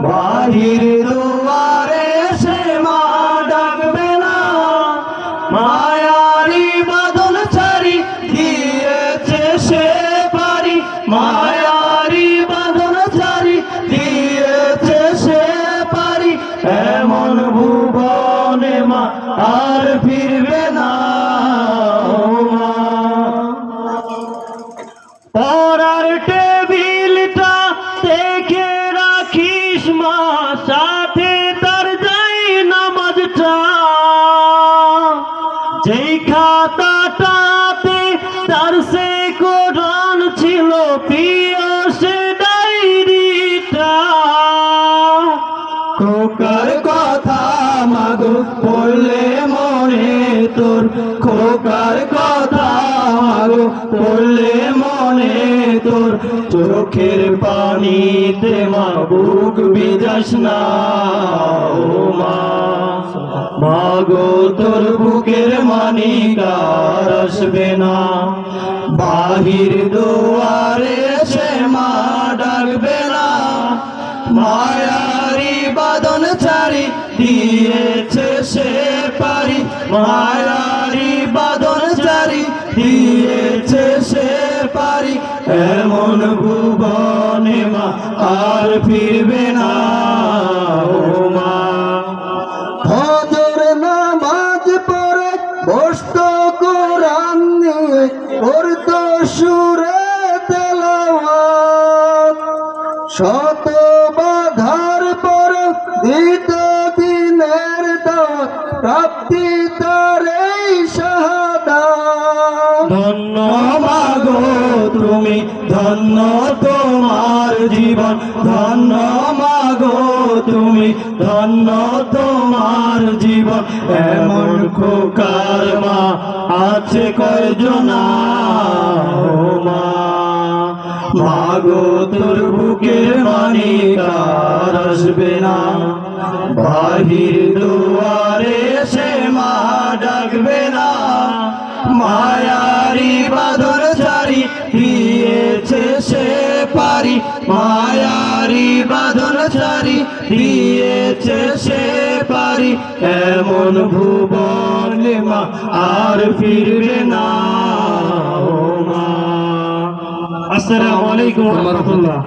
বাহির দুয়ারে এসে মা ডাকবে না, মায়ারি বাঁধন ছাড়ি দিয়েছে সে পারি, মায়ারি বাঁধন ছাড়ি দিয়েছে সে পারি। এমন ভুবনে মা আর ফিরবে না। পড়ার টেবিলটা দেখে রাখিস মা, সাথে তার যাই নামাজটা, যেই খাতাটাতে তার সে কোরআন ছিল, প্রিয় সে ডায়েরিটা। খোকার কথা মাগো পড়লে মনে তোর, খোকার কথা মাগো পড়লে মনে তোর, চোখের পানিতে মা বুক ভিজাস না। ও মা, মাগো তোর বুকের মানিক আর আসবে না। বাহির দুয়ারে এসে মা ডাকবে না, মায়ারি বাঁধন ছাড়ি দিয়েছে সে পারি, মায়ারি বাঁধন ছাড়ি দিয়েছে সে পারি। এমন ভুবনে মা আর ফিরবে না। ও মা, ফজর নামাজ পড়ে বসতো কোরআন নিয়ে, করতো সুরে তেলাওয়াত, শত বাধার পর দিত দিনের দাওয়াত, প্রাপ্তি তার এই শাহাদাত। ধন্য মাগো তুমি, ধন্য তোমার জীবন, ধন্য মাগো তুমি, ধন্য তোমার জীবন। এমন খোকার মা আছে কয়জনা। ও মা, মাগো তোর বুকের মানিক আর আসবে না। বাহির দুয়ারে এসে মা ডাকবে না, মায়ারি বাঁধন ছাড়ি দিয়েছে সে পারি, মায়ারি বাঁধন ছাড়ি দিয়েছে সে পারি। এমন ভুবনে মা আর ফিরবে না। ও মা। আসসালামু আলাইকুম ওয়া রাহমাতুল্লাহ।